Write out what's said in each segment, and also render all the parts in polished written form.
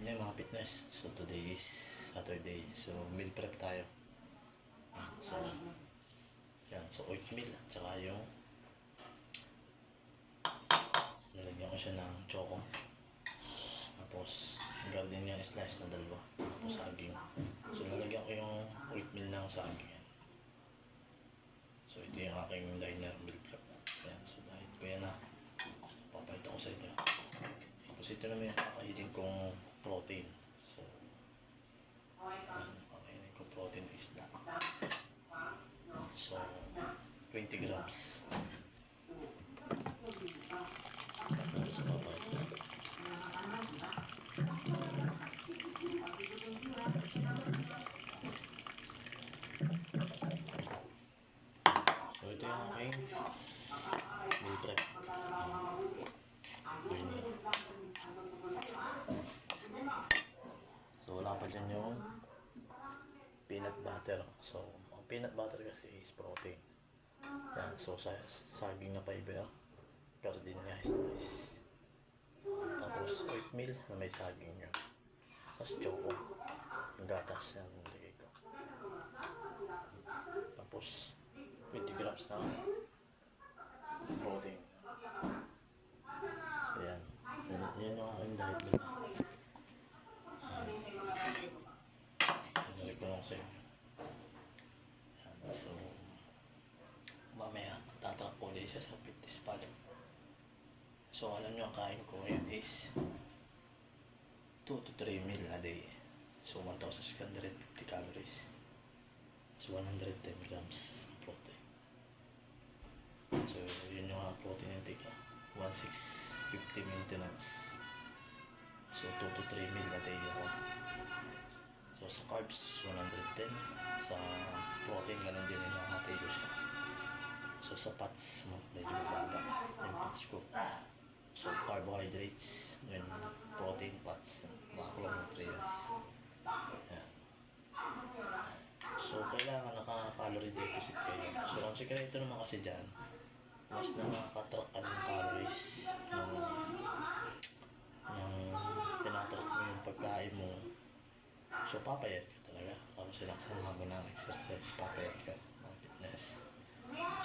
niya mga fitness. So today is Saturday. So meal prep tayo. So yan. So oatmeal. Tsaka yung nalagyan ko siya ng choco. Tapos garden niya slice na dalawa. Tapos saging. So nalagyan ko yung oatmeal ng saging. So ito yung aking diner meal prep. Yan. So dahil ko yan na. Papayta ko sa inyo. Tapos ito naman yung kakainin kong protein. So kakainin ko protein na isda. So 20 grams. Tapos papayta. So ito yung aking meal prep. So wala pa dyan yung peanut butter. So ang peanut butter kasi is protein. Yan. So saging na fiber. Gardenia slice. Tapos oatmeal na may saging nyo. Tapos choco. Yung gatas yan nilagay ko. Tapos 20 grams na protein. So yan. So yan yung aking diet nila. Nalagay ko lang sa inyo. Yan. So mamaya tatrack ko ulit siya sa fitness pala. So alam nyo ang kain ko ngayon is 2 to 3 meal a day. So 1,650 calories. So 110 grams protein. So yun yung protein intake. 1,650 maintenance. So 2 to 3 meal a day ako. So sa carbs 110. Sa protein ganun din yung hati ko siya. So sa fats mo medyo mababa yung fats ko. So carbohydrates, yun, protein, fats, macronutrients. Yan. So kailangan naka-calorie deficit kayo. So ang sikreto naman kasi dyan, mas na nakaka-track ka ng calories ng tinatrack mo yung pagkain mo. So papayat ka talaga. Tapos sinaksama mo ng exercise, papayat ka ng fitness.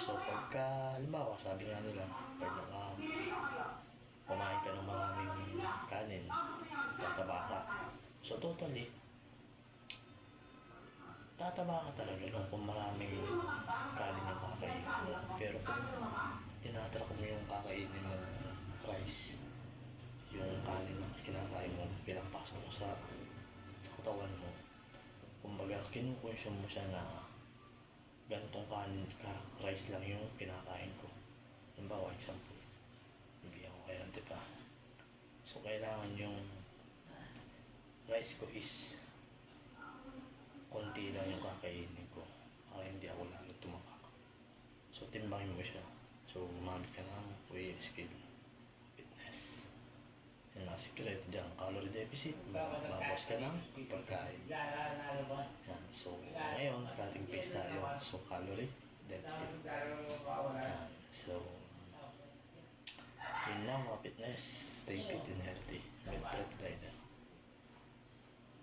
So pagka, halimbawa, sabi nga nila, pag kumain ka ng maraming kanin, tataba ka. So totally, tataba ka talaga kung maraming kanin yung kakainin mo. Pero kung tinatrack mo yung kakainin mo rice, yung kanin na kinakain mo, pinapasok mo sa katawan mo, kumbaga kinukonsume mo siya na ganitong kanin ka, rice lang yung pinakain ko. Halimbawa, example, bibigyan ko kayo ng tipa. So kailangan yung rice ko is konti lang yung kakainin ko para hindi ako lalo tumaba. So timbangin mo siya. So gumamit ka ng weighing scale, fitness. Yung mga sikreto dyan, calorie deficit, bawas ka ng pagkain. Yan. So ngayon, cutting paste tayo. So calorie deficit. Yan. So yun lang mga fitness. Stay fit and healthy. Meal prep tayo.